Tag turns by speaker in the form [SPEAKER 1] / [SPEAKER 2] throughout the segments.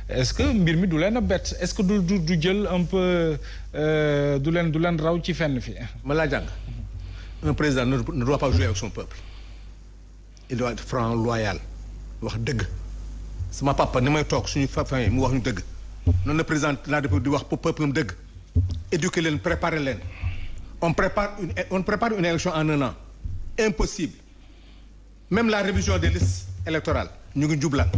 [SPEAKER 1] est-ce que mbir mi du leen a bett est-ce que du jël un peu du leen raw ci fenn fi.
[SPEAKER 2] ma laa jàng un président ne doit pas jouer avec son peuple il doit être franc loyal wax dëgg sama papa ni may toog suñu famille mu wax ñu dëgg noonu la président de la République di wax pour peuple am dëgg éduquer leen préparer leen on prépare une élection en un an impossible même la révision des listes électorales ñu ngi jublaan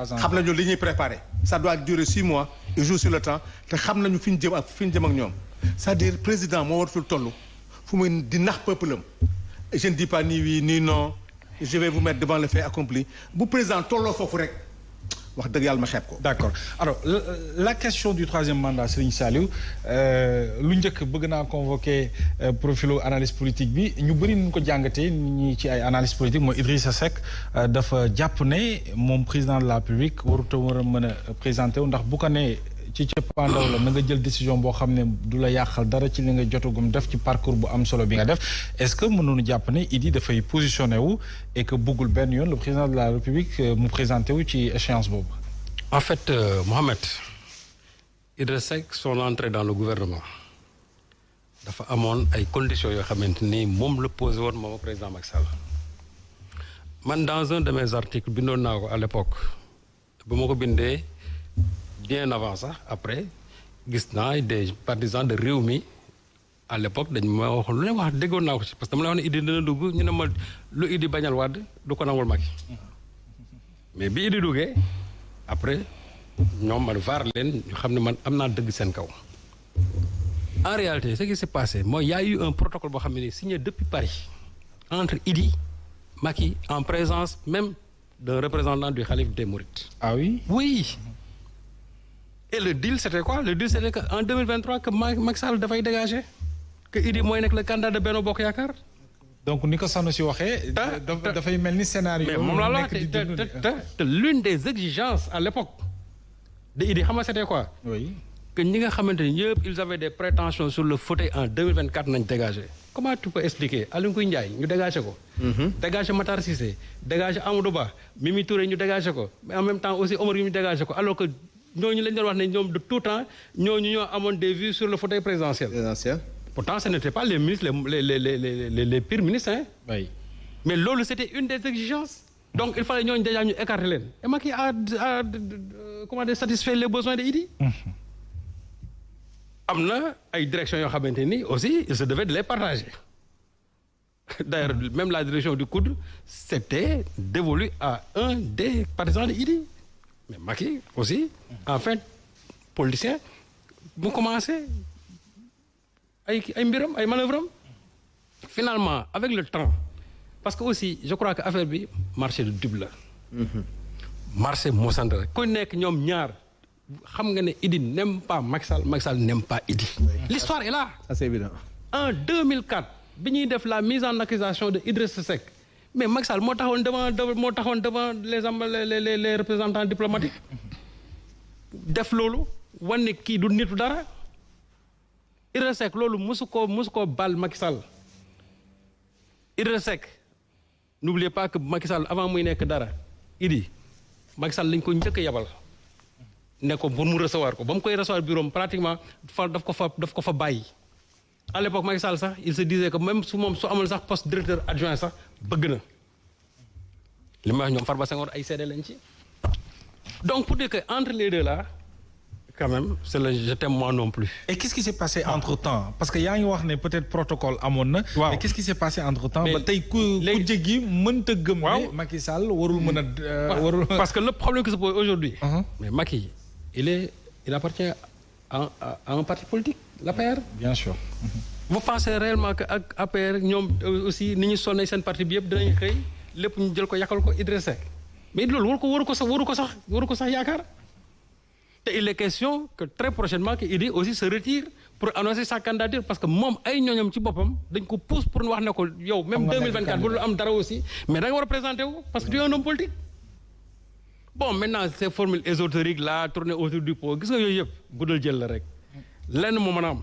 [SPEAKER 2] xam nañu li ñuy préparer ça doit durer 6 mois ils jouent sur le temps te xam nañu fi ñu jëm ak ñoom c'est-à-dire président moo waratul toll fu muy di nax peuple am je ne dis pas ni oui ni non je vais vous mettre devant le fait accompli bu président tolloo foofu rek wax dëgg yàlla ma xeeb ko.
[SPEAKER 1] d'accord alors la question du troisième mandat Serigne Saliou lu njëkk bëgg naa convoquer profilu analyse politique bi ñu bëri nañu ko jàngatee ñi ci ay analyse politique mooy Idrissa Seck dafa jàpp ne moom président de la République warut a war a mën a présenté wu ndax bu ko nee ci cëppaandaw la na nga jël décision boo xam ne du la yàqal dara ci li nga jotagum def ci parcours bu am solo bi nga def est-ce que mënoonu jàpp ne Idi dafay positionné wu et que bëggul benn yoon le président de la République mu présenté wu ci échéance boobu.
[SPEAKER 3] En fait Mohamed Idrissa Seck son entrée dans le gouvernement dafa amoon ay conditions yoo xamante ni moom la posé woon moom président Macky Sall man dans un de mes articles bindoon naa ko à l'époque ba ma ko bindee bien avant ça après gis naa des partisans de Rewmi à l'époque dañ ma wax lu ne wax déggoon naa ko ci parce que dama la wax ne Idi dina dugg ñu ne ma lu Idi bañal Wade du ko nangul Macky mais bi Idi duggee après ñoom man vaar leen ñu xam ne man am naa dëgg seen kaw en réalité ce qui s'est passé mooy y a eu un protocole boo xam ne signé depuis Paris entre Idi Macky en présence même d'un représentant du khalife des Mourides.
[SPEAKER 1] Ah oui?
[SPEAKER 3] Oui. Et le deal c'était quoi? Le deal c'était qu'en 2023 que Macky Sall dafay dégager que Idi mooy nekk le candidat de Benno Bokk Yaakaar.
[SPEAKER 1] donc ni ko Sanofi waxee. dafay mel ni scénario.
[SPEAKER 3] mais moom la te l'une des exigences à l'époque de Idi xam nga c'était quoi?
[SPEAKER 1] Oui.
[SPEAKER 3] que ñi nga xamante ni ñëpp ils avaient des prétentions sur le fauteuil en 2024 nañ dégagé. Comment tu peux expliquer Aly Ngouille Ndiaye ñu dégagé ko. dégagé Matar Cissé dégagé Amadou Ba Mimi Touré ñu dégagé ko mais en même temps aussi Omar yu ñu dégagé ko alors que ñooñu lañ doon wax ne ñoom de tout temps ñooñu ñoo amoon des vues sur le fauteuil présidentiel. Pourtant ce n'était pas les ministres les pires ministres hein.
[SPEAKER 1] Oui.
[SPEAKER 3] Mais loolu c'était une des exigences. Donc il fallait ñooñu déjà ñu écarter leen et Macky a comment dire satisfait les besoins de Idi. am na ay directions yoo xamante ni aussi il se devait de les partager d'ailleurs même la direction du COUD c'était dévolu à un des partisans de Idi mais Macky aussi en fait politicien bu commencé ay mbiram ay manœuvres am finalement avec le temps parce que aussi je crois que affaire bi marché de double la marché moo sant rek ku nekk ñoom ñaar xam nga ne Idi n'aime pas Macky Sall n'aime pas Idi. L'histoire est là.
[SPEAKER 2] Ça c'est évident.
[SPEAKER 3] En 2004 bi ñuy def la mise en accusation de Idrissa Seck mais Macky Sall moo taxawoon devant les représentants diplomatiques def loolu wan ne kii du nitu dara Idrissa Seck loolu mosu koo bal Macky Sall Idrissa Seck n'oubliez pas que Macky Sall avant muy nekk dara Idi Macky Sall lañ ko njëkk a yabal. ne ko pour mu recevoir ko ba mu koy recevoir bureau pratiquement daf ko fa bàyyi à l'époque Macky Sall sax il se disait que même su amul sax poste directeur adjoint sax bëgg na li may wax ñoom Farba Senghor ay seede lañ ci donc pour dire que entre les deux là quand même c'est le je t'aime moi non plus.
[SPEAKER 1] Et qu'est-ce qui s'est passé entre-temps parce que yaa ngi wax ne peut-être protocole amoon na.
[SPEAKER 3] waaw
[SPEAKER 1] mais qu'est-ce qui s'est passé entre-temps. ba tey ku jéggi mënta gëm. ne Macky Sall warul mën a. warul
[SPEAKER 3] parce que le problème qui se pose aujourd'hui mais Macky il appartient à un parti politique, l'APR.
[SPEAKER 1] Bien sûr.
[SPEAKER 3] Vous pensez réellement que ak APR ñoom aussi ni ñu sonnee seen parti bi yëpp dinañ xëy lépp ñu jël ko yàqal ko Idrissa Seck mais loolu waru ko sax yaakaar te il est question que très prochainement que Idi aussi se retire pour annoncer sa candidature parce que moom ay ñooñam ci boppam dañ ko pousse pour wax ne ko yow même 2024 bu dul am dara aussi mais da nga war a présenter wu parce que tu es un homme politique. Bon maintenant ces formules ésotériques là tourner autour du pot gis nga yooyu yëpp guddal jël la rek lenn moo mën a am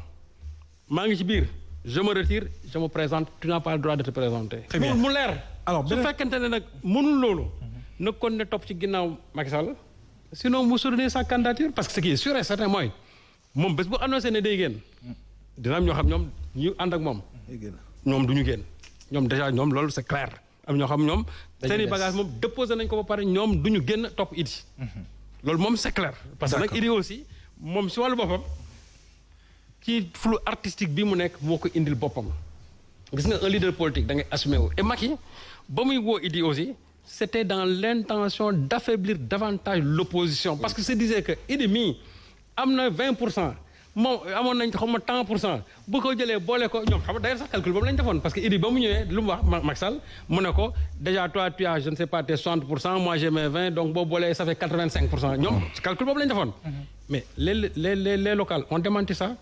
[SPEAKER 3] maa ngi ci biir je me retire je me présente tu n'as pas le droit de te présenter.
[SPEAKER 1] Très bien
[SPEAKER 3] mu leer. alors su fekkente ne nag mënul loolu. na kon ne topp ci ginnaaw Macky Sall sinon mu soutenir sa candidature parce que ce qui est sûr et certain mooy moom bés bu annoncé ne day génn dina am ñoo xam ñoom ñu ànd ak moom ñoom du ñu génn ñoom déjà ñoom loolu c'est clair am ñoo xam ñoom seeni bagage moom déposé nañ ko ba pare ñoom du ñu génn topp Idi loolu moom c'est clair parce que nag Idi aussi moom si wàllu boppam ci flou artistique bi mu nekk moo ko indil boppam gis nga un leader politique da ngay assumer wu et Macky ba muy woo Idi aussi c'était dans l'intention d'affaiblir davantage l'opposition parce que se disait que Idi mii am na 20% moom amoon nañ xaw ma tant pour cent bu ko jëlee boole ko ñoom xam nga d'ailleurs sax calcul boobu lañ defoon parce que Idi ba mu ñëwee lu mu wax Macky Sall mu ne ko déjà toi tu as je ne sais pas tes 60% moi j'ai mes 20 donc boo boolee ça fait 85% ñoom calcul boobu lañ defoon mais les locales ont démenti ça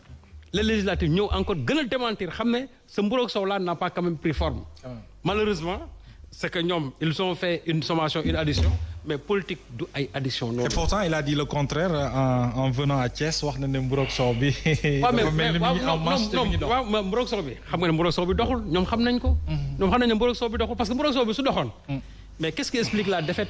[SPEAKER 3] les législatives ñëw encore gën a démentir xam ne ce mburoog sow là n'a pas quand même pris forme malheureusement c'est que ñoom ils ont fait une sommation une addition mais politique du ay addition noonu.
[SPEAKER 1] Et pourtant il a dit le contraire en venant à Thiès wax na ne mburoog sow bi.
[SPEAKER 3] waaw mais waaw mburoog sow bi xam nga ne mburoog sow bi doxul ñoom xam nañ ko. ñoom xam nañ ne mburoog sow bi doxul parce que mburoog sow bi su doxoon. mais qu'est-ce qui explique la défaite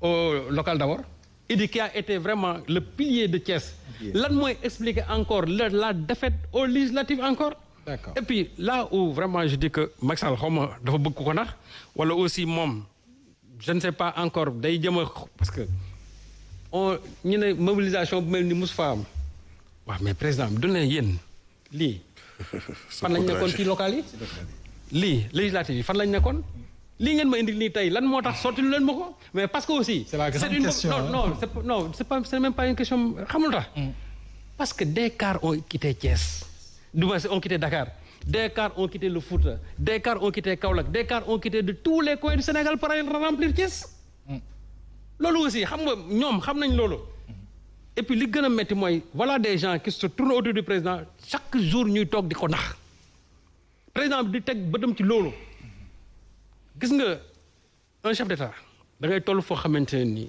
[SPEAKER 3] au local d'abord. Idi qui a été vraiment le pilier de Thiès. lan mooy expliquer encore la défaite aux législatives encore. D'accord. Et puis là où vraiment je dis que Macky Sall xaw ma dafa bëgg ko nax wala aussi moom je ne sais pas encore day jëm a parce que ñu ne mobilisation bu mel ni Moustapha am waaw mais président bi du ne yéen lii fan lañ nekkoon ci local yi lii législative yi fan lañ nekkoon lii ngeen ma indil nii tey lan moo tax sotti lu leen ma ko mais parce que aussi
[SPEAKER 1] c'est la grande question
[SPEAKER 3] non c'est même pas une question xamul tax parce que des cars ont quitté Thiès du moins ont quitté Dakar des cars ont quitté le Fouta des cars ont quitté Kaolack des cars ont quitté de tous les coins du Sénégal pour remplir Thiès loolu aussi xam nga ñoom xam nañ loolu et puis li gën a métti mooy voilà des gens qui se tournent autour du président chaque jour ñuy toog di ko nax président bi di teg bëtam ci loolu gis nga un chef d'État da ngay toll foo xamante ne nii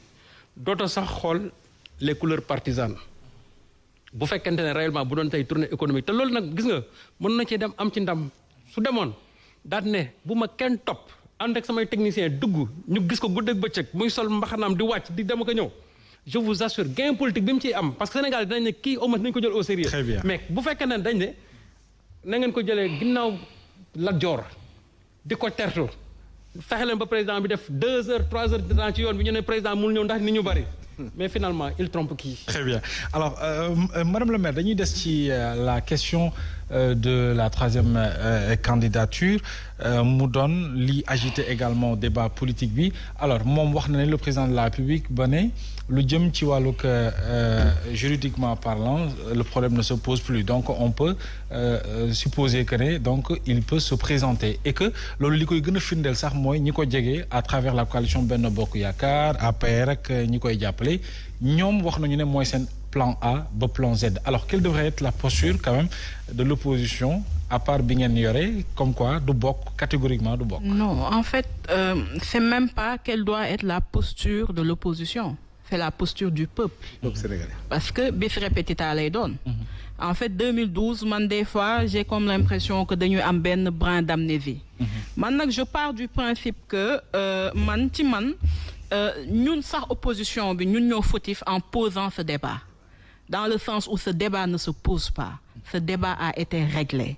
[SPEAKER 3] dootoo sax xool les couleurs partisanes bu fekkente ne réellement bu doon tey tournée économique te loolu nag gis nga mën na ci dem am ci ndam su demoon daal ne bu ma kenn topp ànd ak samay technicien dugg ñu gis ko guddeeg bëccëg muy sol mbaxanaam di wàcc di dem ak a ñëw je vous assure gain politique bi mu ciy am parce que Sénégal dinañ ne kii au moins nañ ko jël au sérieux.
[SPEAKER 1] Très bien.
[SPEAKER 3] Mais bu fekkee ne dañ ne na ngeen ko jëlee ginnaaw Lat Joor di ko tertu fexe leen ba président bi def 2 heures 3 heures de temps ci yoon bi ñu ne président mënul ñëw ndax nit ñu bari. Mais finalement il trompe qui.
[SPEAKER 1] Très bien alors madame le maire dañuy des ci la question de la troisième candidature mu doon li agité également débat politique bi alors moom wax na ne le président de la République ba ne lu jëm ci wàllug juridiquement parlant le problème ne se pose plus donc on peut supposer que ne donc il peut se présenter et que loolu li koy gën a firndeel sax mooy ñi ko jege à travers la coalition Benno Bokk Yaakaar APR ak ñi koy jàppale ñoom wax nañu ne mooy seen plan A ba plan Z alors quelle devrait être la posture quand même de l'opposition à part bi ngeen yore comme quoi du bokk catégoriquement du bokk.
[SPEAKER 4] Non, en fait c'est même pas quelle doit être la posture de l'opposition, c'est la posture du peuple.
[SPEAKER 2] Donc sénégalais.
[SPEAKER 4] Parce que bis repetita lay doon. En fait 2012 man des fois j'ai comme l'impression que dañuy am benn brin d'amnésie. Man nag je pars du principe que man ci man ñun sax opposition bi ñun ñoo fautif en posant ce débat. Dans le sens où ce débat ne se pose pas. Ce débat a été réglé.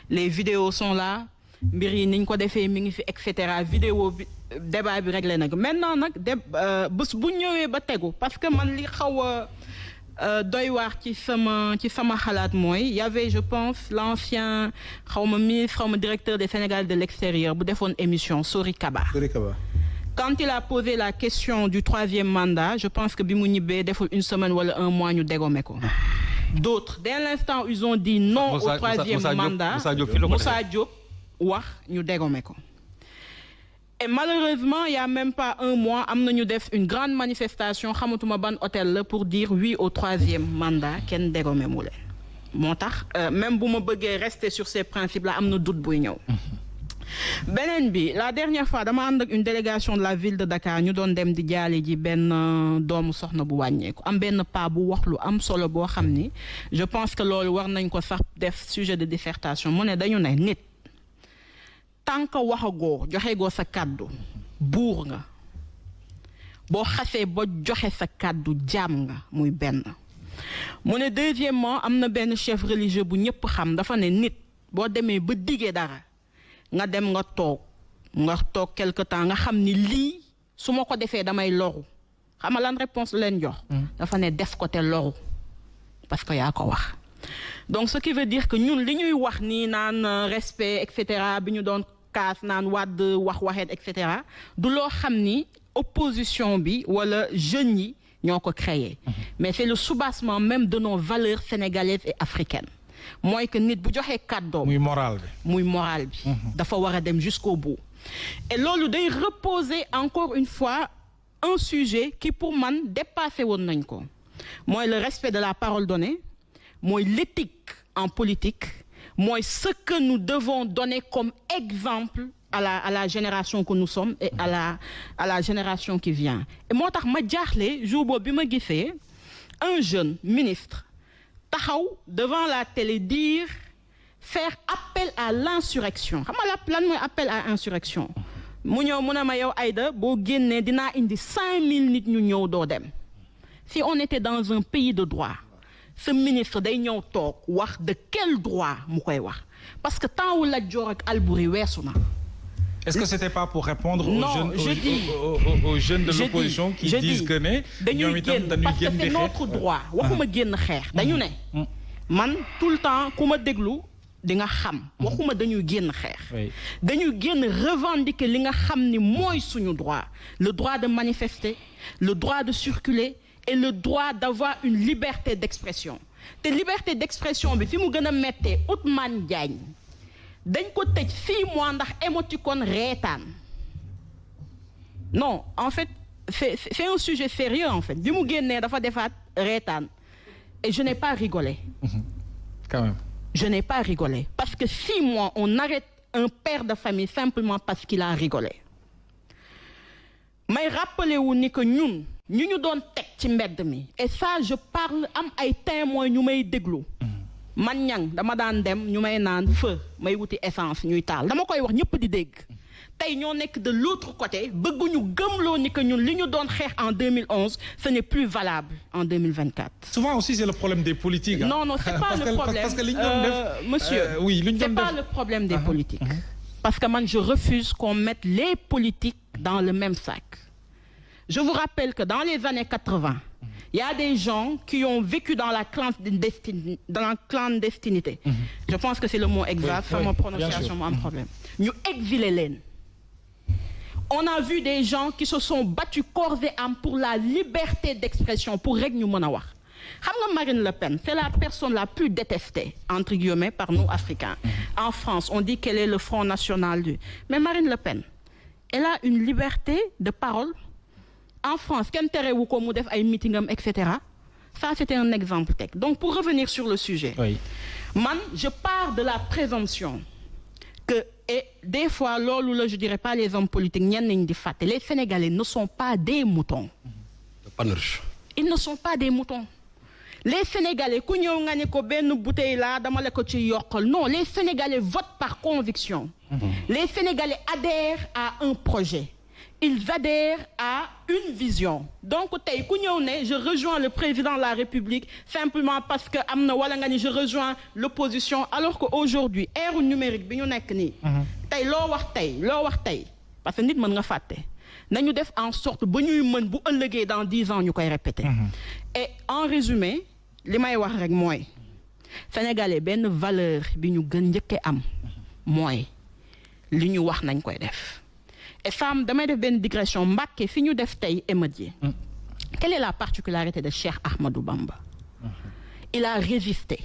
[SPEAKER 4] Les vidéos sont là, mbir yi niñ ko defee mi ngi fi et cetera vidéo bi débat bi réglé nag maintenant nag bés bu ñëwee ba tegu parce que man li xaw a doy waar ci sama xalaat mooy y avait je pense l'ancien xawma ministre xawma directeur des Sénégal de l'extérieur bu defoon émission Sori Kaba. Quand il a posé la question du troisième mandat je pense que bi mu ñibbee deful une semaine wala un mois ñu dégommé ko. D'autres dès l'instant où ils ont dit non au troisième mandat Moussa Diop wax ñu dégommé ko. Et malheureusement il y a même pas un mois am na ñu def une grande manifestation xamatuma ban hôtel la pour dire oui au troisième mandat kenn dégommé mu leen moo tax même bu ma bëggee rester sur ces principes là am na doute buy ñëw. beneen bi la dernière fois dama ànd ak une délégation de la ville de Dakar ñu doon dem di jaale ji benn doomu soxna bu wàññeeku am benn pas bu wax lu am solo boo xam ni je pense que loolu war nañ ko sax def sujet de dissertation mu ne dañu ne nit tant que waxagoo joxe goo sa kàddu buur nga boo xasee ba joxe sa kàddu jaam nga muy benn. mu ne deuxièmement am na benn chef religieux bu ñëpp xam dafa ne nit boo demee ba diggee dara nga dem nga toog quelque temps nga xam ni lii su ma ko defee damay loru xam nga lan réponse leen jox. dafa ne def ko te loru parce que yaa ko wax. donc ce qui veut dire que ñun li ñuy wax nii naan respect et cetera bi ñu doon kaas naan wàdd waxeet et cetera du loo xam ni opposition bi wala jeunes yi ñoo ko créé. mais c'est le soubassement même de nos valeurs sénégalaises et africaines. mooy que nit bu joxee kàddoom. muy moral bi. dafa war a dem jusqu'au bout. et loolu day reposer encore une fois un sujet qui pour man dépassé woon nañ ko mooy le respect de la parole donnée mooy l'éthique en politique mooy ce que nous devons donner comme exemple à la génération que nous sommes et à la génération qui vient. et moo tax ma jaaxle jour boobu bi ma gisee un jeune ministre taxaw devant la télé dire faire appel à l'insurrection xam nga lan mooy appel à insurrection mu ñëw mu ne ma yow Aïda boo génnee dinaa indi 5000 nit ñu ñëw doo dem. si on était dans un pays de droit ce ministre day ñëw toog wax de quel droit mu koy wax parce que temps wu Lat Joor ak Alboury weesu na.
[SPEAKER 1] est-ce que c'était pas pour répondre
[SPEAKER 4] non,
[SPEAKER 1] aux jeunes de l'opposition qui disent que ne
[SPEAKER 4] dañuy génn parce que c'est notre droit waxuma génn xeex dañu ne man tout le temps ku ma déglu di nga xam waxuma dañuy génn xeex dañuy génn revendiquer li nga xam ni mooy suñu droit le droit de manifester le droit de circuler et le droit d'avoir une liberté d'expression te liberté d'expression bi fi mu gën a mettee Ousmane Diagne dañ ko tëj 6 mois ndax émoticône reetaan non en fait c'est un sujet sérieux en fait bi mu génnee dafa defaat reetaan et je n'ai pas rigolé
[SPEAKER 1] quand même
[SPEAKER 4] je n'ai pas rigolé parce que 6 mois on arrête un père de famille simplement parce qu'il a rigolé may rappelé wu ni que ñun ñu doon teg ci mbedd mi et ça je parle am ay témoins ñu may déglu man ñang dama daan dem ñu may naan feu may wuti essence ñuy taal dama koy wax ñëpp di dégg tey ñoo nekk de l'autre côté bëgguñu gëmloo ni que ñun li ñu doon xeex en 2011 ce n'est plus valable en 2024.
[SPEAKER 1] souvent aussi c'est le problème des politiques.
[SPEAKER 4] non c'est pas le problème
[SPEAKER 1] parce que li ñu doon def
[SPEAKER 4] monsieur
[SPEAKER 1] oui li ñu doon
[SPEAKER 4] c'est
[SPEAKER 1] def
[SPEAKER 4] pas le problème des politiques. parce que man je refuse qu'on mette les politiques dans le même sac. je vous rappelle que dans les années 80 il y a des gens qui ont vécu dans la clandestinité. Je pense que c'est le mot exact. Sama prononciation moo am problème. ñu exilé leen. On a vu des gens qui se sont battus corps et âme pour la liberté d'expression pour rek ñu mën a wax. xam nga Marine Le Pen c'est la personne la plus détestée entre guillemets par nous Africains. En France on dit qu'elle est le Front National mais Marine Le Pen elle a une liberté de parole. En France kenn terewu ko mu def ay meeting am et cetera ça c'était un exemple teg donc pour revenir sur le sujet. Oui. man je pars de la présomption que et des fois loolu la je dirais pas les hommes politiques ñenn ñi di fàtte les Sénégalais ne sont pas des moutons. ils ne sont pas des moutons. les Sénégalais ku ñëw nga ne ko benn bouteille la dama la ko ci yokkal non les Sénégalais votent par conviction. Les Sénégalais adhèrent à un projet. Ils adhèrent à une vision donc tey ku ñëw ne je rejoins le président de la République simplement parce que am na wala nga ni je rejoins l'opposition alors que aujourd'hui ère numérique bi ñu nekk nii tey loo wax tey parce que nit mën nga fàtte nañu def en sorte ba ñuy mën bu ëllëgee dans 10 ans ñu koy répéter et en résumé li may wax rek mooy sénégalais benn valeur bi ñu gën njëkkee am mooy li ñu wax nañ koy def. Et femme damay def benn digression Mbacké fi ñu def tey émeute yi quelle est la particularité de Cheikh Ahmadou Bamba il a résisté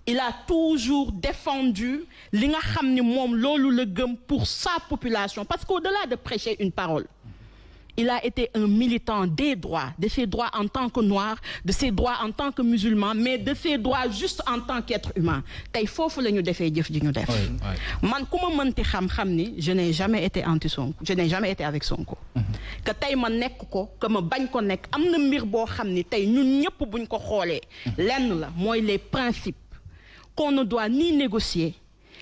[SPEAKER 4] il a toujours défendu li nga xam ni moom loolu la gëm pour sa population parce qu'au-delà de prêcher une parole il a été un militant des droits de ses droits en tant que noir de ses droits en tant que musulman mais de ses droits juste en tant qu'être humain tey foofu la ñu defee jëf ji ñu def man ku ma mënti xam-xam ni je n'ai jamais été anti-Sonko je n'ai jamais été avec Sonko que tey ma nekk ko que ma bañ ko nekk am na mbir boo xam ni tey ñun ñëpp buñ ko xoolee lenn la mooy les principes qu'on ne doit ni négocier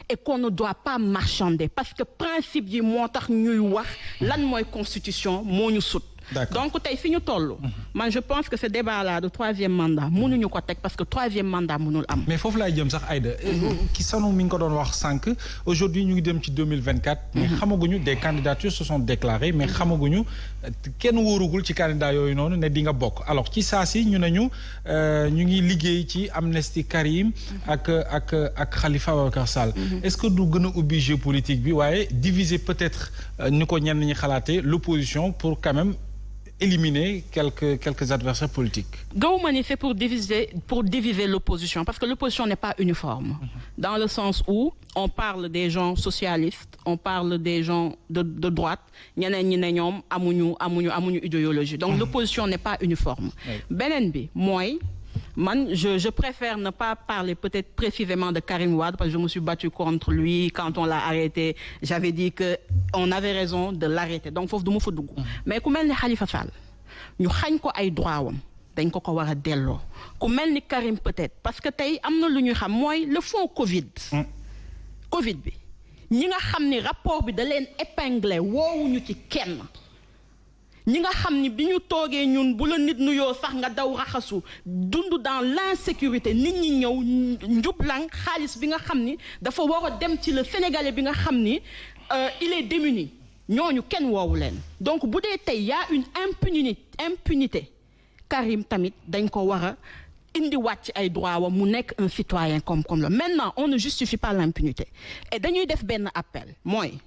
[SPEAKER 4] et qu'on ne doit pas marchander parce que principe yi moo tax ñuy wax lan mooy constitution moo ñu sut donc tey fi ñu toll. man je pense que ce débat là de troisième mandat mënuñu ko teg parce que troisième mandat mënul am.
[SPEAKER 1] mais foofu laay jëm sax Aïda. ki sanu mi ngi ko doon wax sànq aujourd'hui ñu ngi dem ci 2024. mais xamaguñu des candidatures se sont déclarées mais xamaguñu kenn wóorugul ci candidat yooyu noonu ne di nga bokk alors ci saa si ñu ne ñu ngi liggéey ci amnistie Karim ak Khalifa Ababacar Sall. est-ce que du gën a ubbi jeu politique bi waaye diviser peut-être ni ko ñenn ñi xalaatee l'opposition pour quand même éliminer quelques adversaires politiques.
[SPEAKER 4] gawuma ni c'est pour diviser l'opposition parce que l'opposition n'est pas uniforme. Dans le sens où on parle des gens socialistes on parle des gens de droite ñeneen ñi ne ñoom amuñu idéologie donc l'opposition n'est pas uniforme. beneen bi mooy man je préfère ne pas parler peut-être précisément de Karim Wade parce que je me suis battu contre lui quand on l'a arrêté j'avais dit que on avait raison de l'arrêter donc foofu du ma fa dugg mais ku mel ni Khalifa Sall ñu xañ ko ay droit wam dañ ko war a delloo ku mel ni Karim peut-être parce que tey am na lu ñu xam mooy le fonds Covid bi ñi nga xam ni rapport bi da leen épinglé woowuñu ci kenn ñi nga xam ni bi ñu toogee ñun bu la nit nuyoo sax nga daw raxasu dund dans l'insécurité nit ñi ñëw njublang xaalis bi nga xam ni dafa war a dem ci le Sénégalais bi nga xam ni il est démuni ñooñu kenn woowu leen donc bu dee tey y a une impunité Karim tamit dañ ko war a indiwaat ci ay droit wa mu nekk un citoyen comme la maintenant on ne justifie pas l'impunité et dañuy def benn appel mooy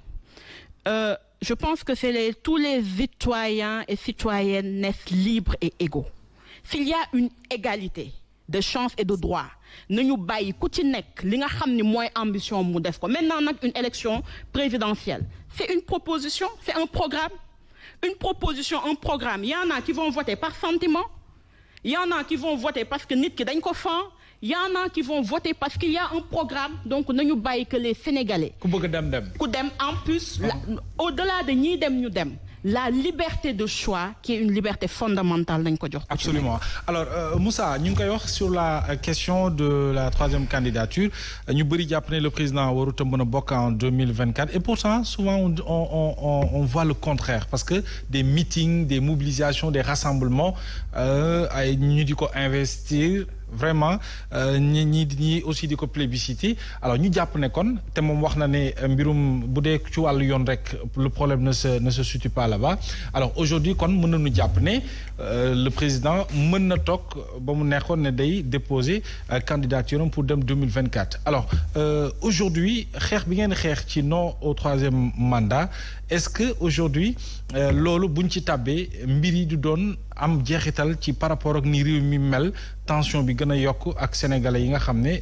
[SPEAKER 4] je pense que tous les citoyens et citoyennes naissent libres et égaux. S'il y a une égalité de chance et de droit, nañu bàyyi ku ci nekk li nga xam ni mooy ambition mu def ko. Maintenant nag une élection présidentielle, c'est une proposition, c'est un programme. Une proposition, un programme. Il y en a qui vont voter par sentiment. Il y en a qui vont voter parce que nit ki dañ ko fan. Il y en a qui vont voter parce qu'il y a un programme donc nañu bàyyi que les Sénégalais.
[SPEAKER 1] ku bëgg dem.
[SPEAKER 4] ku dem en plus au-delà de ñiy dem ñu dem la liberté de choix qui est une liberté fondamentale dañ ko jox.
[SPEAKER 1] Absolument alors Moussa ñu ngi koy wax sur la question de la troisième candidature ñu bëri jàpp ne le président warut a mën a bokk en 2024 et pourtant souvent on voit le contraire parce que des meetings des mobilisations des rassemblements ay ñu di ko investir. Vraiment ñi aussi di ko plébisciter alors ñu jàpp ne kon te moom wax na ne mbirum bu dee ci wàllu yoon rek le problème ne se situe pas là-bas alors aujourd'hui kon mën nañu jàpp ne le président mën na toog ba mu nekkoon ne day déposer candidature pour dem 2024 alors aujourd'hui xeex bi ngeen xeex ci non au troisième mandat est-ce que aujourd'hui loolu buñ ci tàbbee mbir yi du doon am jeexital ci par rapport ak ni réew mi mel tension bi gën a yokk ak sénégalais yi nga xam ne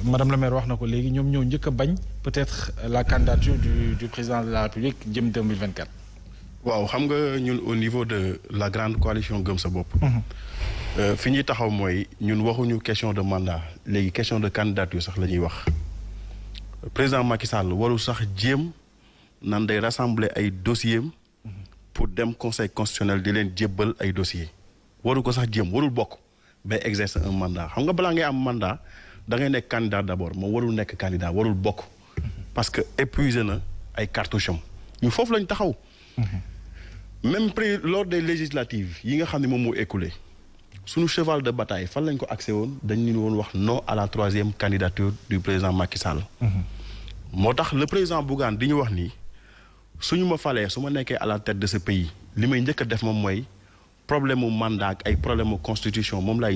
[SPEAKER 1] madame la maire wax na ko léegi ñoom ñoo njëkk a bañ peut-être la candidature du président de la République jëm 2024.
[SPEAKER 5] waaw xam nga ñun au niveau de la grande coalition Gëm sa bopp. fi ñuy taxaw mooy ñun waxuñu question de mandat léegi question de candidature sax la ñuy wax président Macky Sall warul sax jéem nan day rassembler ay dossiers pour dem conseil constitutionnel di leen jébbal ay dossiers waru ko sax jéem warul bokk bay exercer un mandat xam nga balaa ngay am mandat da ngay nekk candidat d'abord moom warul nekk candidat warul bokk parce que épuisé na ay cartouches am ñu foofu lañ taxaw. même lors des législatives yi nga xam ne moom moo écoulé suñu cheval de bataille fan lañ ko accès woon dañ ñu woon wax non à la troisième candidature du président Macky Sall. moo tax le président Bougane di ñu wax nii suñu ma falee su ma nekkee à la tête de ce pays li may njëkk a def moom mooy problème mu mandat ak ay problème mu constitution moom lay